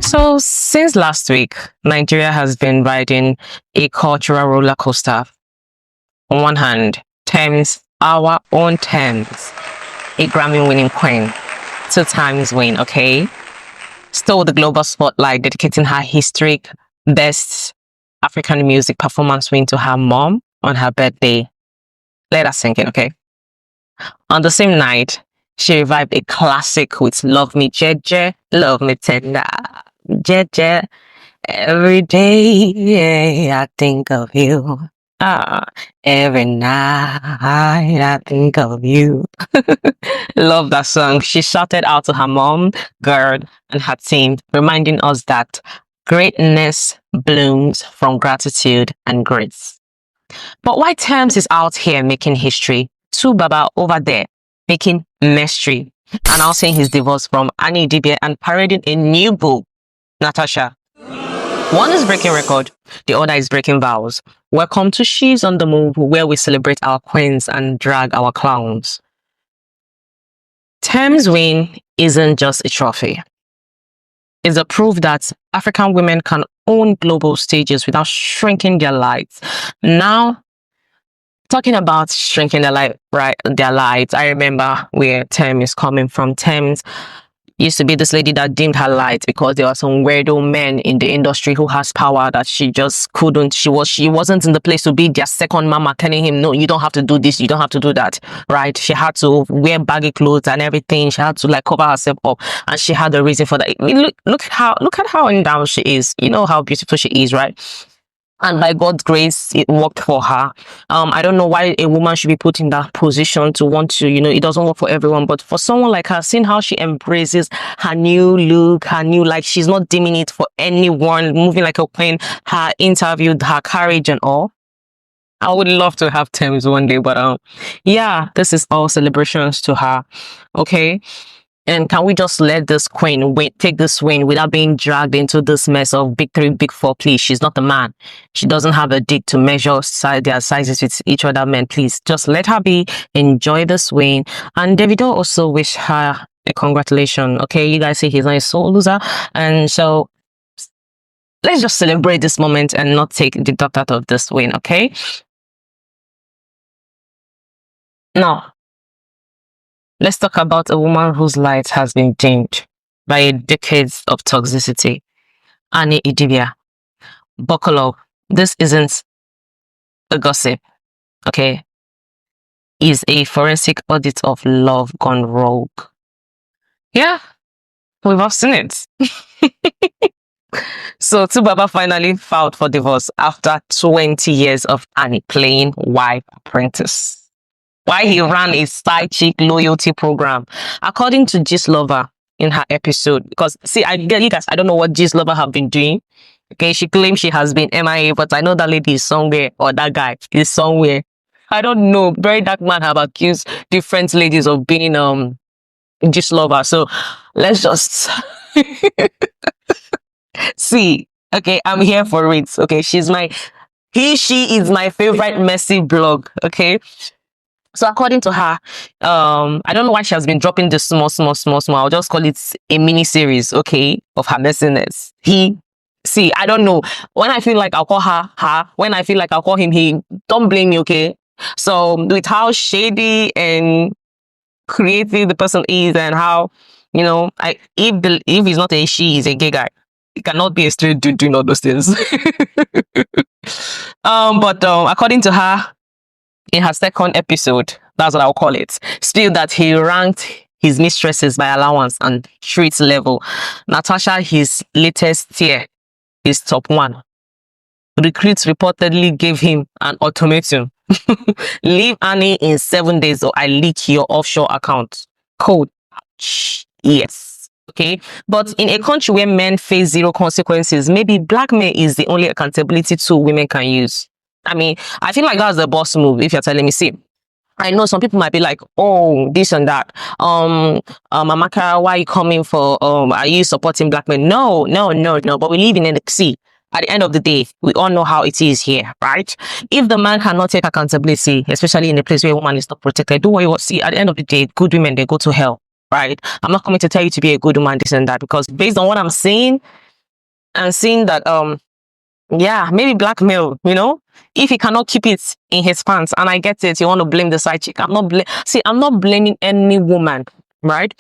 So, since last week, Nigeria has been riding a cultural roller coaster. On one hand, Tems, our own Tems, a Grammy winning queen, 2 times win, okay? Stole the global spotlight, dedicating her historic best African music performance win to her mom on her birthday. Let us sink in, okay? On the same night, she revived a classic with Love Me Jeje, Love Me Tender, Jeje. Every day I think of you. Every night I think of you. Love that song. She shouted out to her mom, girl, and her team, reminding us that greatness blooms from gratitude and grace. But why Tems is out here making history, 2Baba over there making mystery, announcing his divorce from Idibia and parading a new boo, Natasha. One is breaking record, the other is breaking vows. Welcome to She's on the Move, where we celebrate our queens and drag our clowns. Tems win isn't just a trophy. It's a proof that African women can own global stages without shrinking their lights. Now, talking about shrinking their lights, I remember where Tems is coming from. Tems used to be this lady that dimmed her lights because there were some weirdo men in the industry who has power that she just couldn't. She wasn't in the place to be their second mama, telling him, no, you don't have to do this, you don't have to do that, right? She had to wear baggy clothes and everything. She had to like cover herself up, and she had a reason for that. I mean, look at how endowed she is. You know how beautiful she is, right? And by God's grace, it worked for her. I don't know why a woman should be put in that position to want to, it doesn't work for everyone. But for someone like her, seeing how she embraces her new look, like she's not dimming it for anyone, moving like a queen, her interview, her courage and all. I would love to have Tems one day, but yeah, this is all celebrations to her. Okay. And can we just let this queen take this win without being dragged into this mess of big 3, big 4, please? She's not a man. She doesn't have a dick to measure their sizes with each other men. Please, just let her be. Enjoy this win. And Davido also wish her a congratulations. Okay, you guys say he's not a soul loser. And so let's just celebrate this moment and not take the dot out of this win, okay? Now, let's talk about a woman whose light has been dimmed by decades of toxicity. Idibia. Buckle up. This isn't a gossip, okay? It's a forensic audit of love gone rogue. Yeah, we've all seen it. So 2Baba finally filed for divorce after 20 years of Annie playing wife apprentice. Why he ran a side chick loyalty program, according to Lover in her episode. Because see, you guys, I don't know what Lover have been doing. Okay, she claims she has been MIA, but I know that lady is somewhere, or that guy is somewhere. I don't know. Very dark man have accused different ladies of being Lover. So let's just see. Okay, I'm here for it. Okay, she is my favorite messy blog. Okay. So according to her, I don't know why she has been dropping this small. I'll just call it a mini series, okay, of her messiness. I don't know. When I feel like I'll call her. When I feel like I'll call him, he. Don't blame me, okay? So with how shady and creative the person is, and how, if he's not a she, he's a gay guy. He cannot be a straight dude doing all those things. But according to her, in her second episode, that's what I'll call it, still that he ranked his mistresses by allowance and treat level. Natasha, his latest tier, is top 1. Recruits reportedly gave him an ultimatum. Leave Annie in 7 days or I leak your offshore account. Code. Yes. Okay. But in a country where men face 0 consequences, maybe blackmail is the only accountability tool women can use. I mean, I feel like that's the boss move, if you're telling me. See, I know some people might be like, oh, this and that. Amaka, why are you coming for, are you supporting blackmail? No. But we live in the sea. At the end of the day, we all know how it is here, right? If the man cannot take accountability, especially in a place where a woman is not protected, do what you want. See, at the end of the day, good women, they go to hell, right? I'm not coming to tell you to be a good woman, this and that, because based on what I'm saying, and seeing that yeah, maybe blackmail, if he cannot keep it in his pants, and I get it, you want to blame the side chick. I'm not blaming any woman, right?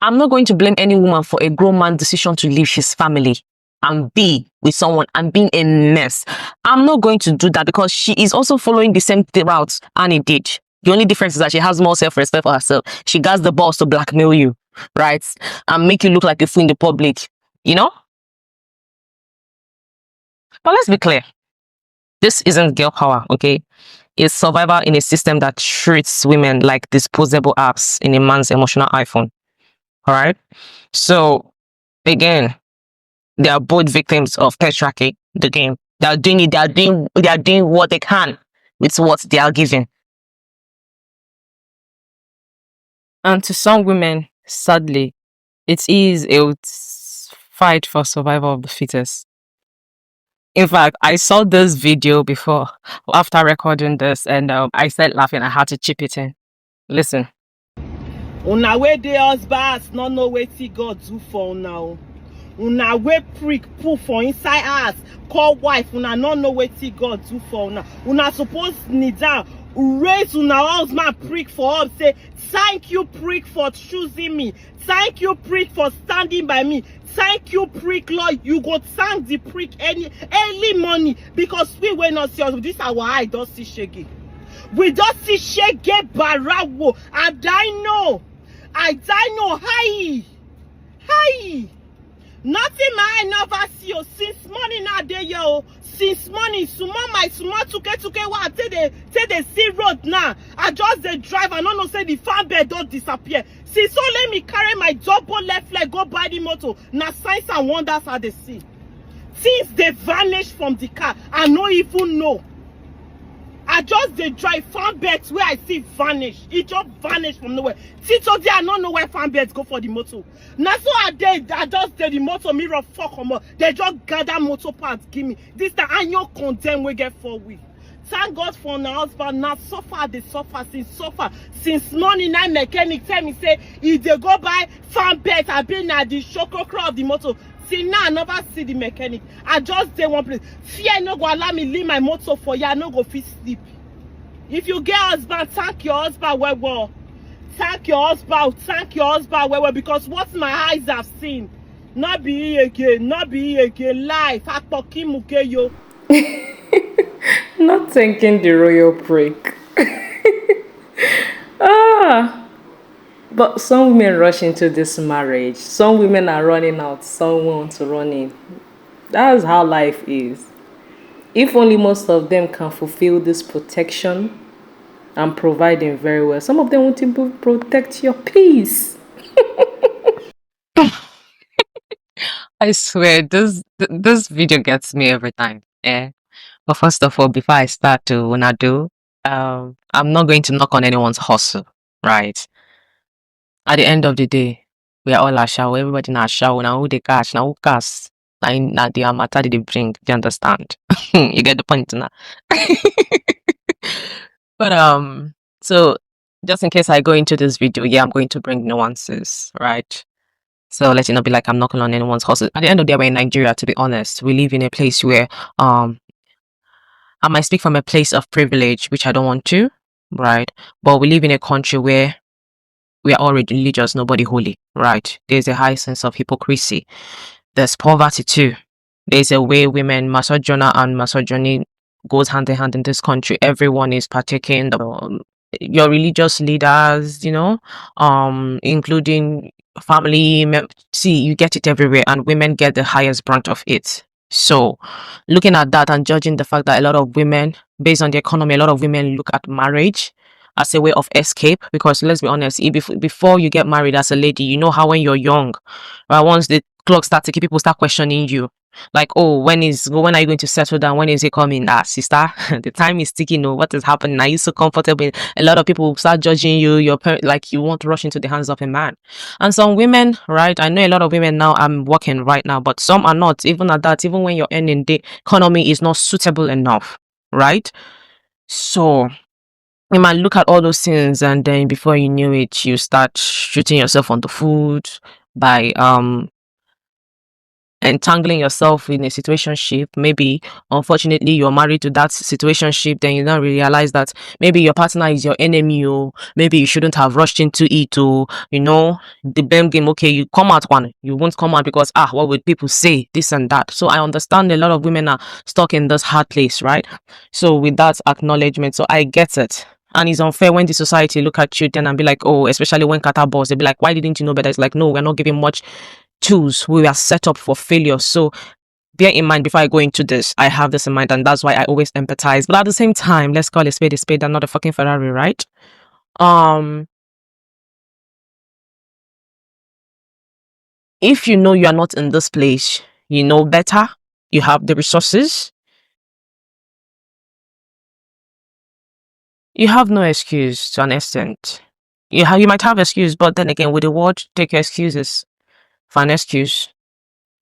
I'm not going to blame any woman for a grown man decision to leave his family and be with someone and being a mess. I'm not going to do that because she is also following the same route Annie did. The only difference is that she has more self-respect for herself. She got the balls to blackmail you, right? And make you look like a fool in the public, you know? But let's be clear. This isn't girl power, okay? It's survival in a system that treats women like disposable apps in a man's emotional iPhone. All right. So again, they are both victims of patriarchy, the game. They are doing it, they are doing what they can with what they are given. And to some women, sadly, it is a fight for survival of the fittest. In fact, I saw this video before after recording this, and I started laughing. I had to chip it in. Listen. Una wey dey husband no know wetin God do for una. Una wey prick put for inside house call wife, una no know wetin God do for una. Una suppose kneel down, raise una husband prick for up, say thank you prick for choosing me, thank you prick for standing by me, thank you prick Lord. You go thank the prick any early morning, because we wey not see us, this our eye don see shege. We don't see shege barawo, and I know hi. Nothing my never see you since morning now day yo. Since morning, my tuke what take the see road now. I just the drive, I don't know say the farm bed don't disappear. Since so let me carry my double left leg go buy the motor. Now signs and wonders are the see. Since they vanish from the car, I don't even know. I just the drive farm beds where I see vanish. It just vanish from nowhere. See today I don't know where farm beds go for the motor. Now so I just did the motor mirror fuck on. They just gather motor parts give me. This the annual condemn we get 4 weeks. Thank God for my husband. Now suffer since morning. Night mechanic tell me say if they go buy farm beds, I been at the choco crow of the motor. See now I never see the mechanic. I just stay one place. Fear no go allow me leave my motor for you. I no go fit sleep. If you get husband, thank your husband well. Thank your husband well, because what my eyes have seen, not be again, life. Yo. Not thanking the royal prick. But some women rush into this marriage. Some women are running out. Some want to run in. That's how life is. If only most of them can fulfill this protection and providing very well, some of them won't even protect your peace. I swear, this video gets me every time. Yeah. But first of all, before I start to wanna do, I'm not going to knock on anyone's hustle, right? At the end of the day, we are all a shower. Everybody na shower. Now who they catch? Now who cast? Now the matter they bring. Do you understand? You get the point now. But so just in case I go into this video, yeah, I'm going to bring nuances, right? So let it not be like I'm knocking on anyone's hustle. At the end of the day, we're in Nigeria, to be honest. We live in a place where I might speak from a place of privilege, which I don't want to, right? But we live in a country where we are all religious, nobody holy, right? There's a high sense of hypocrisy. There's poverty too. There's a way women, misogyny and misogyny goes hand in hand in this country. Everyone is partaking. Your religious leaders, including family. See, you get it everywhere, and women get the highest brunt of it. So, looking at that and judging the fact that a lot of women, based on the economy, a lot of women look at marriage as a way of escape. Because let's be honest, before you get married as a lady, you know how when you're young, right, once the clock starts ticking, people start questioning you. Like, oh, when are you going to settle down? When is it coming? Sister, the time is ticking. Oh, what is happening? Are you so comfortable? A lot of people will start judging you. Your parent, like you want to rush into the hands of a man. And some women, right? I know a lot of women now. I'm working right now, but some are not. Even at that, even when you're earning, the economy is not suitable enough, right? So you might look at all those things, and then before you knew it, you start shooting yourself on the foot by entangling yourself in a situationship. Maybe unfortunately you're married to that situationship, then you don't realize that maybe your partner is your enemy, or maybe you shouldn't have rushed into it, or the blame game. Okay, you come out one, you won't come out because what would people say, this and that. So I understand a lot of women are stuck in this hard place, right? So with that acknowledgement, so I get it. And it's unfair when the society look at you then and be like, oh, especially when Qatar boss, they be like, why didn't you know better? It's like, no, we're not giving much tools. We are set up for failure. So bear in mind, before I go into this, I have this in mind, and that's why I always empathize. But at the same time, let's call a spade and not a fucking Ferrari, right? If you know you are not in this place, you know better, you have the resources, you have no excuse to an extent. You might have excuse, but then again, with the word, take your excuses for an excuse.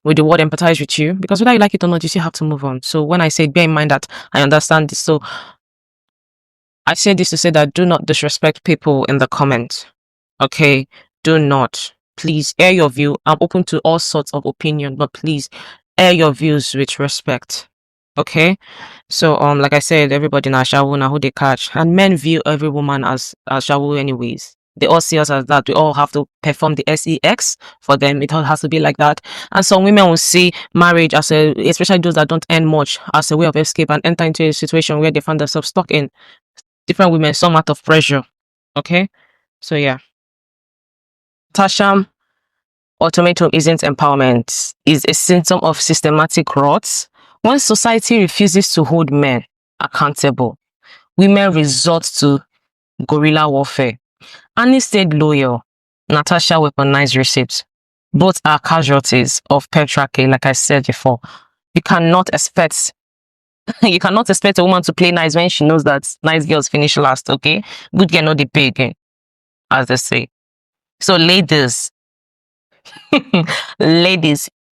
With the word, empathize with you, because whether you like it or not, you still have to move on. So when I say bear in mind that I understand this, so I say this to say that do not disrespect people in the comments. Okay? Do not. Please air your view. I'm open to all sorts of opinion, but please air your views with respect. Okay? So like I said, everybody na shawu na who they catch. And men view every woman as shawu anyways. They all see us as that. We all have to perform the sex for them. It all has to be like that. And some women will see marriage as especially those that don't earn much, as a way of escape and enter into a situation where they find themselves stuck in. Different women, some out of pressure. Okay? So yeah. Tasham ultimatum isn't empowerment. It's a symptom of systematic rot. When society refuses to hold men accountable, women resort to guerrilla warfare. Annie stayed loyal. Natasha weaponized receipts. Both are casualties of patriarchy, like I said before. You cannot expect a woman to play nice when she knows that nice girls finish last, okay? Good girl, not the pay again, as they say. So ladies,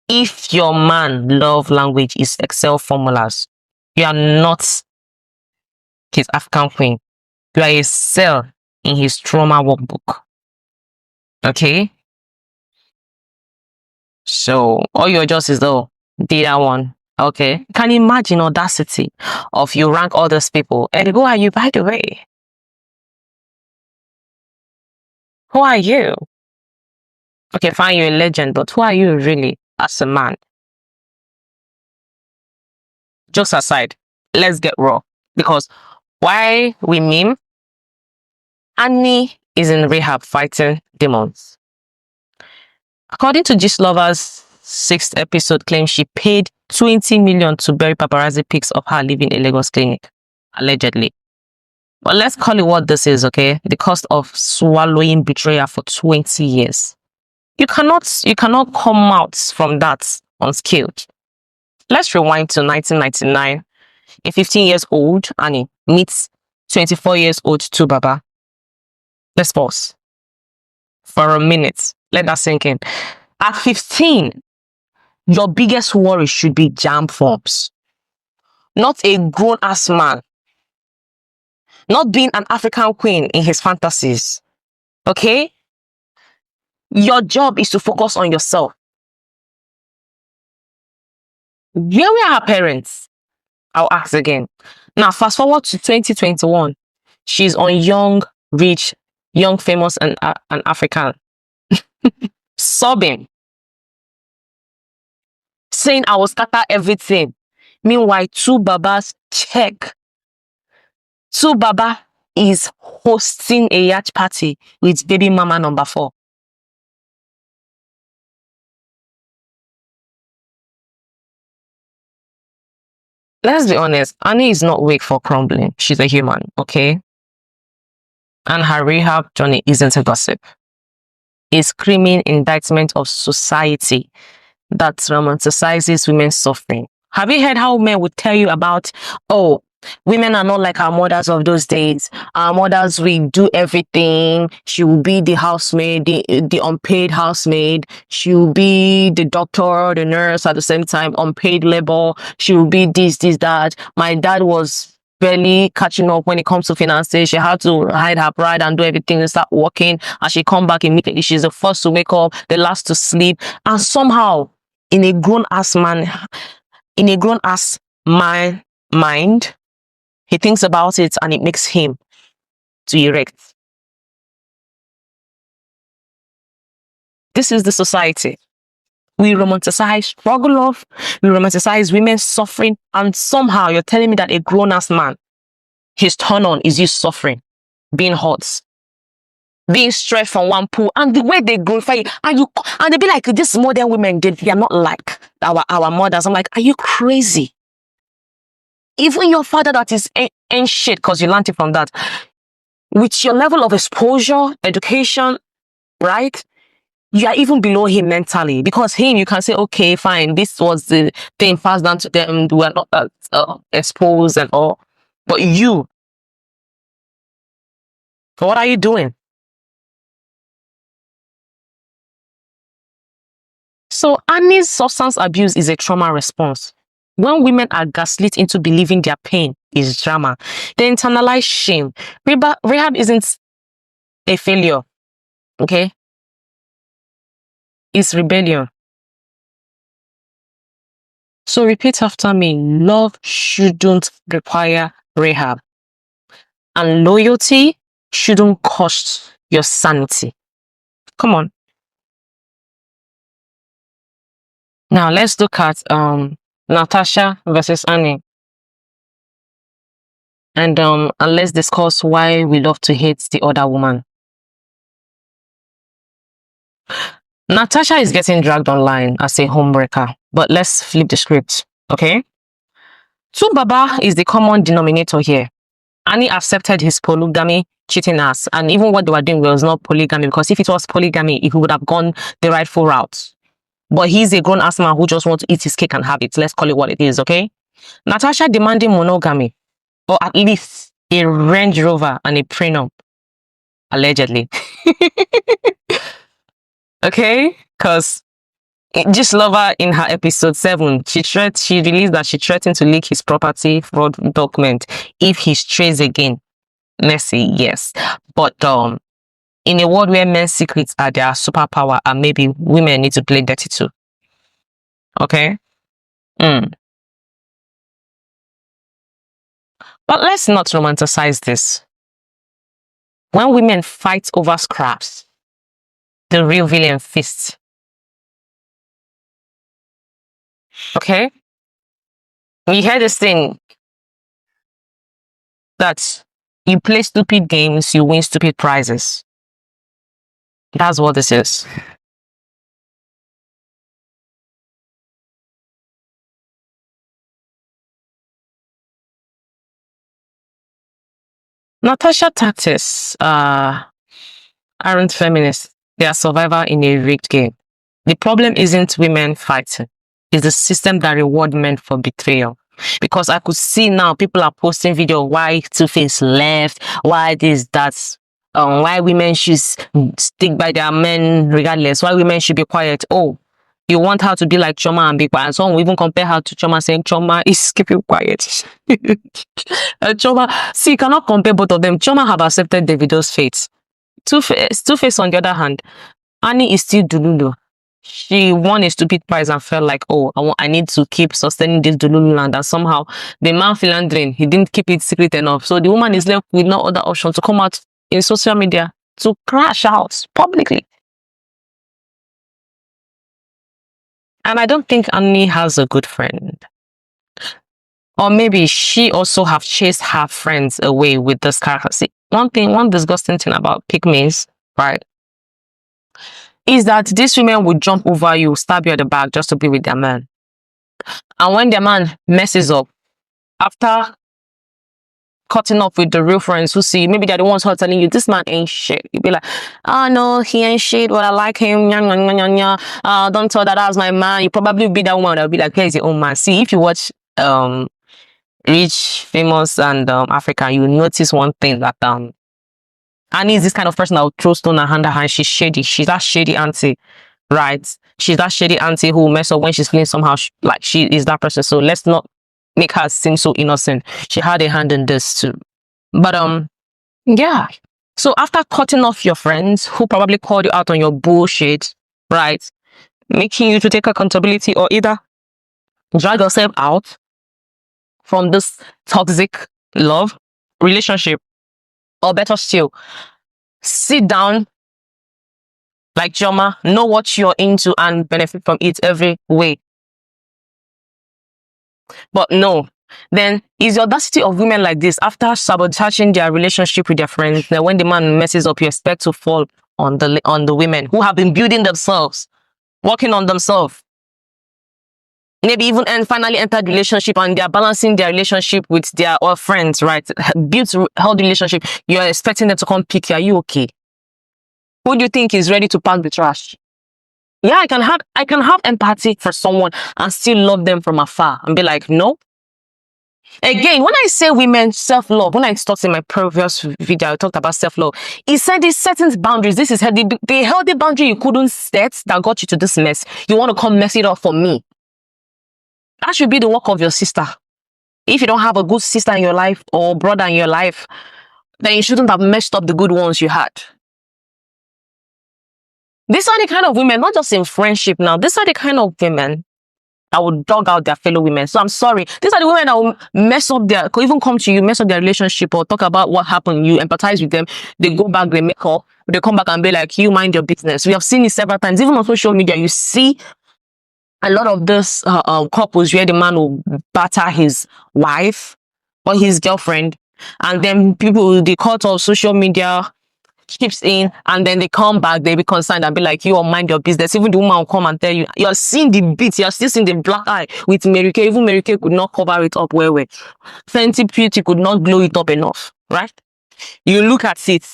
if your man love language is Excel formulas, you are not his African queen. You are a cell in his trauma workbook. Okay? So all your just is did that one. Okay. Can you imagine audacity of you rank all those people? And who are you, by the way? Who are you? Okay, fine, you're a legend, but who are you really as a man? Jokes aside, let's get raw. Because why we meme? Annie is in rehab fighting demons. According to Gist Lover's 6th episode claim, she paid 20 million to bury paparazzi pics of her living a Lagos clinic, allegedly. But let's call it what this is, okay? The cost of swallowing betrayal for 20 years. You cannot come out from that unscathed. Let's rewind to 1999. A 15 years old Annie meets 24 years old 2Baba. Let's pause for a minute. Let that sink in. At 15, your biggest worry should be jam forms. Not a grown-ass man. Not being an African queen in his fantasies. Okay? Your job is to focus on yourself. Where were her parents? I'll ask again. Now, fast forward to 2021. She's on young, rich, young, famous, and African. Sobbing. Saying I will scatter everything. Meanwhile, 2Baba's check. 2Baba is hosting a yacht party with baby mama number 4. Let's be honest, Annie is not weak for crumbling. She's a human, okay? And her rehab journey isn't a gossip. A screaming indictment of society that romanticizes women's suffering. Have you heard how men would tell you about, oh, women are not like our mothers of those days. Our mothers, we do everything. She will be the housemaid, the unpaid housemaid. She will be the doctor, the nurse at the same time, unpaid labor. She will be this, that. My dad was barely catching up when it comes to finances. She had to hide her pride and do everything and start working. And she come back immediately. She's the first to wake up, the last to sleep. And somehow, in a grown ass man, in a grown ass man mind, he thinks about it and it makes him to erect. This is the society. We romanticize struggle love, we romanticize women suffering, and somehow you're telling me that a grown ass man, his turn on is you suffering, being hot, being stressed from one pool, and the way they glorify it, and they be like, these modern women, they are not like our mothers. I'm like, are you crazy? Even your father that is ain't shit because you learned it from that. With your level of exposure, education, right? You are even below him mentally, because him, you can say, okay, fine, this was the thing passed down to them, we are not that exposed and all. But you, what are you doing? So Annie's substance abuse is a trauma response. When women are gaslit into believing their pain is drama, they internalize shame. Rehab isn't a failure, okay? It's rebellion. So repeat after me. Love shouldn't require rehab. And loyalty shouldn't cost your sanity. Come on. Now let's look at Natasha versus Annie. And let's discuss why we love to hate the other woman. Natasha is getting dragged online as a homebreaker, but let's flip the script, okay? 2Baba is the common denominator here. Annie accepted his polygamy cheating ass, and even what they were doing was not polygamy, because if it was polygamy, he would have gone the rightful route. But he's a grown-ass man who just wants to eat his cake and have it. Let's call it what it is, okay? Natasha demanding monogamy, or at least a Range Rover and a prenup, allegedly. Okay? Because just Lover in her episode 7, she released that she threatened to leak his property fraud document if he strays again. Messy, yes. But in a world where men's secrets are their superpower, and maybe women need to play dirty too. Okay? But let's not romanticize this. When women fight over scraps, the real villain feasts. Okay? You hear this thing that you play stupid games, you win stupid prizes. That's what this is. Natasha tactics aren't feminists. They are survivor in a rigged game. The problem isn't women fighting. It's the system that reward men for betrayal. Because I could see now people are posting video why Two-Face left, why this, that, why women should stick by their men regardless, why women should be quiet. Oh, you want her to be like Choma and be quiet. Some will even compare her to Choma, saying Choma is keeping quiet. Choma, see, you cannot compare both of them. Choma have accepted Davido's fate. Two-Face on the other hand, Annie is still Dululu. She won a stupid prize and felt like, oh, I need to keep sustaining this Dululu land. And somehow the man philandering, he didn't keep it secret enough. So the woman is left with no other option to come out in social media to crash out publicly. And I don't think Annie has a good friend. Or maybe she also have chased her friends away with this character. See, one disgusting thing about pygmies, right, is that these women would jump over you, stab you at the back just to be with their man. And when their man messes up, after cutting off with the real friends who see, maybe they're the ones who are telling you, this man ain't shit. You'd be like, oh no, he ain't shit, but I like him. Don't tell that was my man. You probably be that woman that'll be like, here's your own man. See, if you watch Rich, Famous, and African, you notice one thing that Annie is this kind of person that will throw stone and hand her hand. She's shady. She's that shady auntie, right? She's that shady auntie who will mess up when she's feeling somehow like she is that person. So let's not make her seem so innocent. She had a hand in this too. But yeah. So after cutting off your friends who probably called you out on your bullshit, right? making you to take accountability or either drag yourself out from this toxic love relationship, or better still, sit down like Joma, know what you're into and benefit from it every way. But no, then is the audacity of women like this, after sabotaging their relationship with their friends, then when the man messes up, you expect to fall on the women who have been building themselves, working on themselves, maybe even and finally entered relationship, and they're balancing their relationship with their friends, right? Built healthy relationship. You're expecting them to come pick you. Are you okay? Who do you think is ready to pack the trash? Yeah, I can have empathy for someone and still love them from afar and be like, no. Again, when I say women self-love, when I talked in my previous video, I talked about self-love. It said this setting boundaries. This is the healthy boundary you couldn't set that got you to this mess. You want to come mess it up for me. That should be the work of your sister. If you don't have a good sister in your life or brother in your life, then you shouldn't have messed up the good ones you had. These are the kind of women, not just in friendship now, these are the kind of women that would dog out their fellow women. So I'm sorry. These are the women that will mess up could even come to you, mess up their relationship or talk about what happened. You empathize with them. They go back, they make up, they come back and be like, you mind your business. We have seen it several times. Even on social media, you see a lot of these couples where the man will batter his wife or his girlfriend. And then they cut off social media, chips in, and then they come back, they be concerned and be like, you all mind your business. Even the woman will come and tell you, you're seeing the beat, you're still seeing the black eye with Mary Kay. Even Mary Kay could not cover it up well. Fenty Beauty could not glow it up enough, right? You look at it,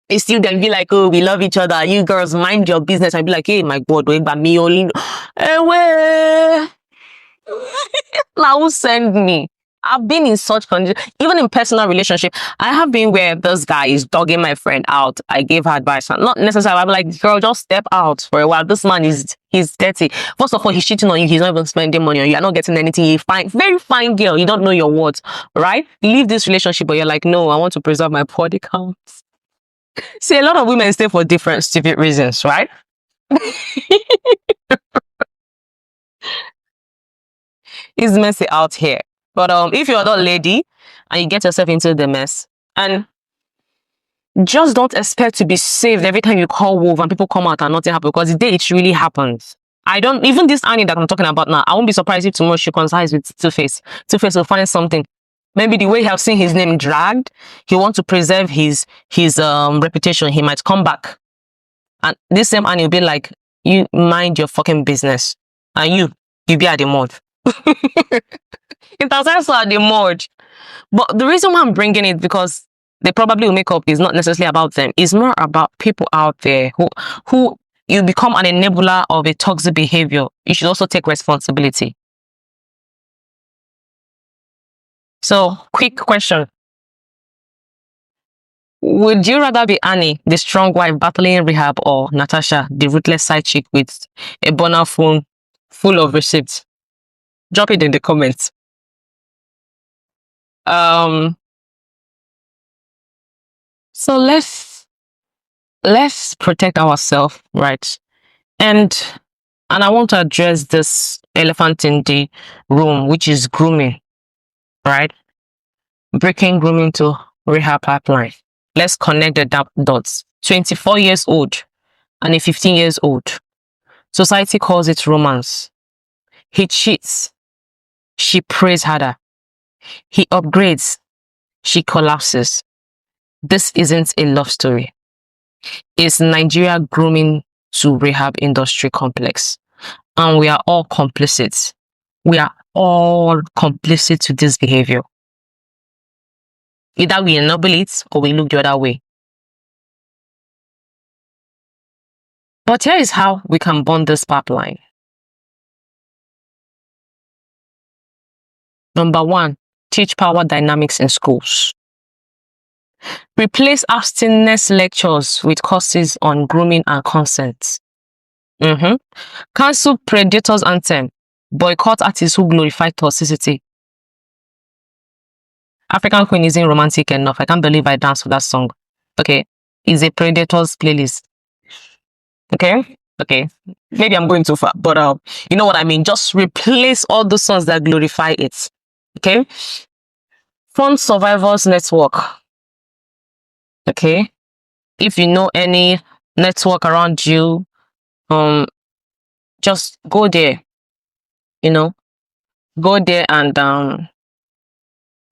it's still then be like, oh, we love each other, you girls mind your business. I'd be like, hey, my God, wait, but me only now who send me? I've been in such conditions, even in personal relationship. I have been where this guy is dogging my friend out. I gave her advice, not necessarily. I'm like, girl, just step out for a while. This man he's dirty. First of all, he's cheating on you. He's not even spending money on you. You're not getting anything. He's fine, very fine girl. You don't know your words, right? Leave this relationship, but you're like, no, I want to preserve my body count. See, a lot of women stay for different stupid reasons, right? It's messy out here. But if you're not lady and you get yourself into the mess, and just don't expect to be saved every time you call wolf and people come out and nothing happens, because the day it really happens. Even this Annie that I'm talking about now, I won't be surprised if tomorrow she coincides with Two-Face. Two-Face will find something. Maybe the way he has seen his name dragged, he wants to preserve his reputation. He might come back. And this same Annie will be like, you mind your fucking business. And you be at the mud. It has also at the mud. But the reason why I'm bringing it, because they probably will make up, is not necessarily about them. It's more about people out there who you become an enabler of a toxic behavior. You should also take responsibility. So, quick question. Would you rather be Annie, the strong wife battling Rehab, or Natasha, the ruthless side chick with a burner phone full of receipts? Drop it in the comments. So let's protect ourselves, right? And I want to address this elephant in the room, which is grooming, right? Breaking grooming to Rehab pipeline. Let's connect the dots. 24 years old and a 15 years old. Society calls it romance. He cheats. She prays harder. He upgrades. She collapses. This isn't a love story. It's Nigeria grooming to Rehab industry complex. And we are all complicit. We are all complicit to this behavior. Either we enable it or we look the other way. But here is how we can bond this pipeline. Number 1, teach power dynamics in schools. Replace abstinence lectures with courses on grooming and consent. Cancel Predators Anthem. Boycott artists who glorify toxicity. African Queen isn't romantic enough. I can't believe I danced for that song. Okay. It's a Predators playlist. Okay. Okay, maybe I'm going too far, but you know what I mean. Just replace all the songs that glorify it. Okay, Fund Survivors Network. Okay, if you know any network around you, just go there. You know, go there and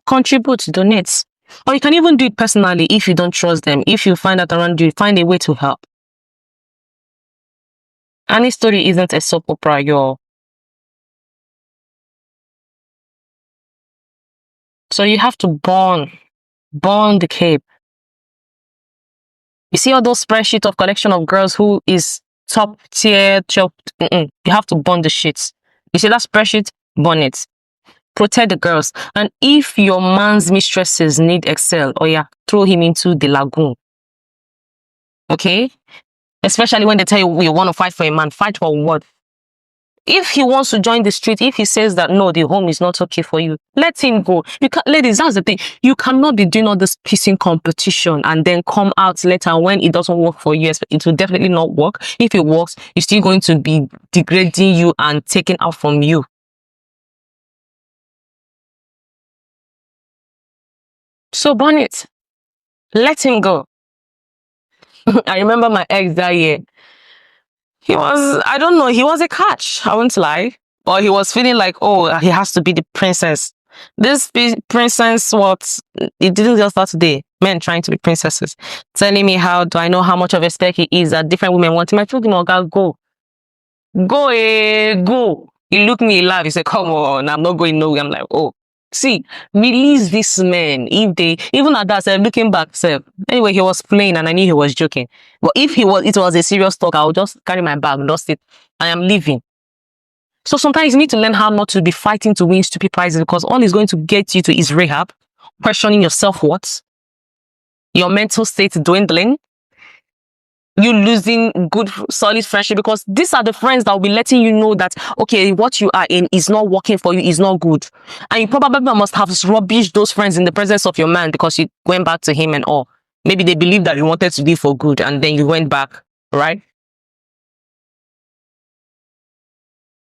contribute, donate, or you can even do it personally if you don't trust them. If you find out around you, find a way to help. Any story isn't a soap opera, y'all. So you have to burn the cape. You see all those spreadsheets of collection of girls who is top tier, you have to burn the shit. You see that spreadsheet? Burn it. Protect the girls. And if your man's mistresses need excel, oh yeah, throw him into the lagoon. Okay? Especially when they tell you you want to fight for a man, fight for what? If he wants to join the street, if he says that no, the home is not okay for you, let him go. You can't, ladies, that's the thing. You cannot be doing all this pissing competition and then come out later when it doesn't work for you. It will definitely not work. If it works, it's still going to be degrading you and taken out from you. So burn it. Let him go. I remember my ex that year. He was, I don't know, he was a catch. I won't lie. Or he was feeling like, oh, he has to be the princess. This princess, what? It didn't just start today. Men trying to be princesses. Telling me how do I know how much of a spec he is that different women want him. I told him, oh, God, go. Go, go. He looked me, he laughed. He said, come on, I'm not going nowhere. I'm like, oh. See, release this man. If they, even at that, looking back, anyway, he was playing and I knew he was joking. But if it was a serious talk, I would just carry my bag, lost it. I am leaving. So sometimes you need to learn how not to be fighting to win stupid prizes, because all is going to get you to is rehab, questioning your self-worth, your mental state dwindling, you losing good, solid friendship, because these are the friends that will be letting you know that, okay, what you are in is not working for you, is not good. And you probably must have rubbished those friends in the presence of your man because you went back to him and all. Maybe they believed that you wanted to live for good and then you went back, right?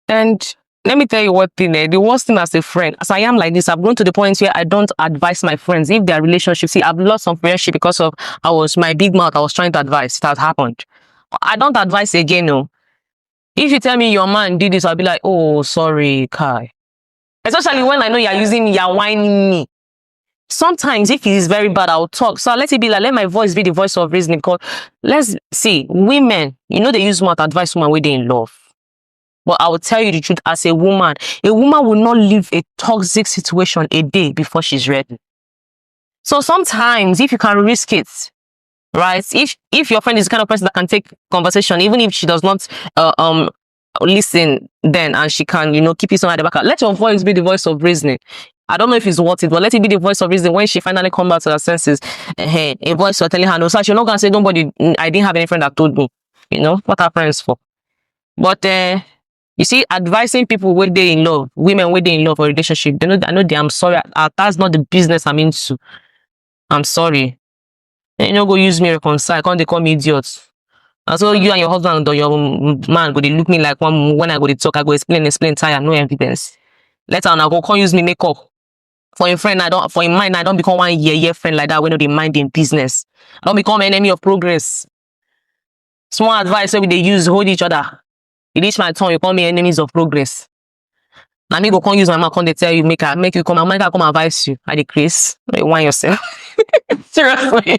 And let me tell you what thing, the worst thing as a friend, as I am like this, I've grown to the point where I don't advise my friends if their relationship. See, I've lost some friendship because of my big mouth. I was trying to advise. It has happened. I don't advise again, no. If you tell me your man did this, I'll be like, oh, sorry, Kai. Especially when I know you're whining me. Sometimes if it is very bad, I'll talk. So let it be like, let my voice be the voice of reason. Because let's see, women, you know, they use mouth to advise women when they're in love. But I will tell you the truth, as a woman will not leave a toxic situation a day before she's ready. So sometimes if you can risk it, right? If your friend is the kind of person that can take conversation, even if she does not listen then, and she can, you know, keep it on at the back, let your voice be the voice of reasoning. I don't know if it's worth it, but let it be the voice of reason. When she finally comes back to her senses, a voice for telling her no. So she's not gonna say, nobody, I didn't have any friend that told me. You know, what are friends for? But you see, advising people when they're in love, women when they're in love or relationship, I know I'm sorry. That's not the business I'm into. I'm sorry. And you know, go use me reconcile. Can't they call me idiots? And so you and your husband or your man go they look me like one when I go to talk, I go explain, tire, no evidence. Later on, I go can't use me makeup. For a friend, for a mind, I don't become one year friend like that when they mind in business. I don't become an enemy of progress. Small advice we they use, hold each other. It is my turn, you call me enemies of progress. Now me go can't use my mouth, can't they tell you, make you come, I come advise you. I decrease. You want yourself. Seriously.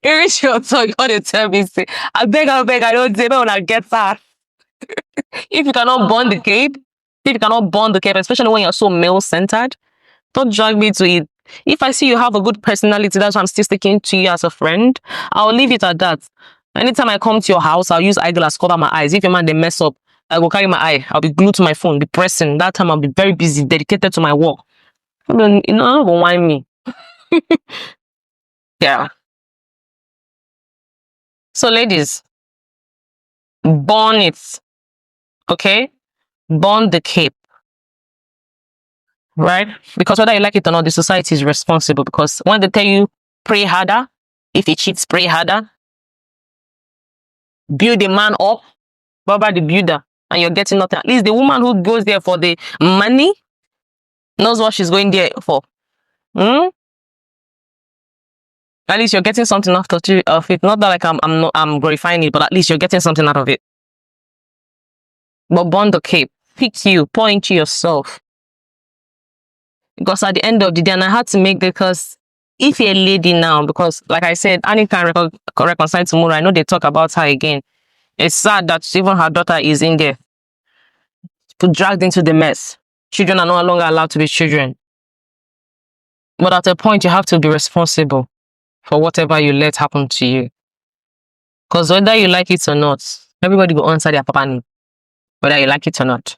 You reach your turn, you can't tell me, say, I beg, I don't say, when I get that. If you cannot bond the cape, especially when you're so male-centered, don't drag me to it. If I see you have a good personality, that's why I'm still sticking to you as a friend, I'll leave it at that. Anytime I come to your house, I'll use eyeglass, cover my eyes. If your man, they mess up, I will carry my eye. I'll be glued to my phone, be pressing. That time I'll be very busy, dedicated to my work. I mean, you know, don't whine me. Yeah. So ladies, burn it. Okay? Burn the cape. Right? Because whether you like it or not, the society is responsible. Because when they tell you, pray harder, if it cheats, pray harder, build a man up, Baba the builder, and you're getting nothing. At least the woman who goes there for the money knows what she's going there for. Hmm? At least you're getting something out of it. Not that like I'm glorifying it, but at least you're getting something out of it. But burn the cape, pick you, pour into yourself. Because at the end of the day, and I had to make this because if you're a lady now, because like I said, Annie can reconcile tomorrow. I know they talk about her again. It's sad that even her daughter is in there, dragged into the mess. Children are no longer allowed to be children. But at a point, you have to be responsible for whatever you let happen to you. Because whether you like it or not, everybody will answer their papa name, whether you like it or not.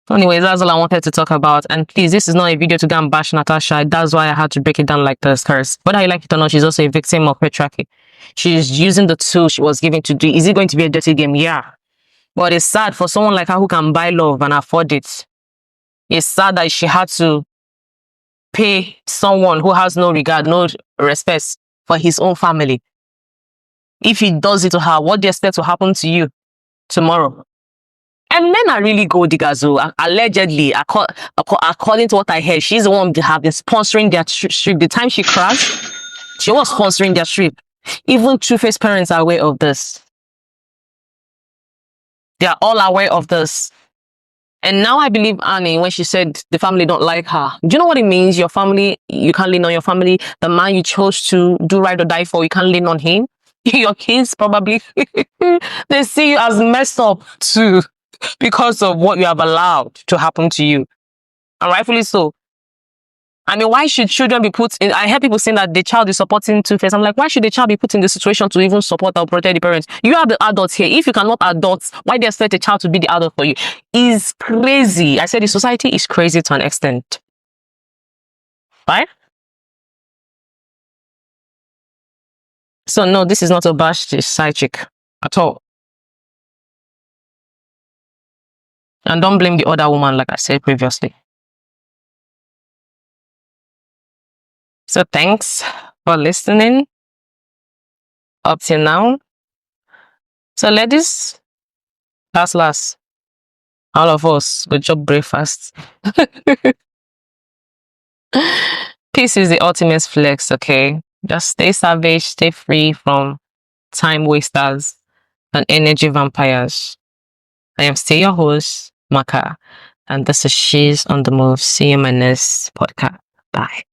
Anyways, that's all I wanted to talk about. And please, this is not a video to go and bash Natasha. That's why I had to break it down like this. Because whether you like it or not, she's also a victim of patriarchy. She's using the tool she was given to do. Is it going to be a dirty game? Yeah. But it's sad for someone like her who can buy love and afford it. It's sad that she had to pay someone who has no regard, no respect for his own family. If he does it to her, what do you expect to happen to you tomorrow? And men are really gold diggers. Allegedly, according to what I heard, she's the one that have been sponsoring their trip. The time she crashed, she was sponsoring their trip. Even Two-Face parents are aware of this. They are all aware of this. And now I believe Annie when she said the family don't like her. Do you know what it means? Your family, you can't lean on your family. The man you chose to do right or die for, you can't lean on him. Your kids probably, they see you as messed up too because of what you have allowed to happen to you. And rightfully so. I mean, why should children be put in? I hear people saying that the child is supporting Two-Face. I'm like, why should the child be put in the situation to even support or protect the parents? You are the adults here. If you cannot adult, why do you expect a child to be the adult for you? Is crazy. I said the society is crazy to an extent. Right? So no, this is not a bash this side chick at all. And don't blame the other woman like I said previously. So thanks for listening up till now. So ladies, last, all of us, good job breakfast. Peace is the ultimate flex, okay? Just stay savage, stay free from time wasters and energy vampires. I am still your host, Maka, and this is She's on the Move. See you in my next podcast. Bye.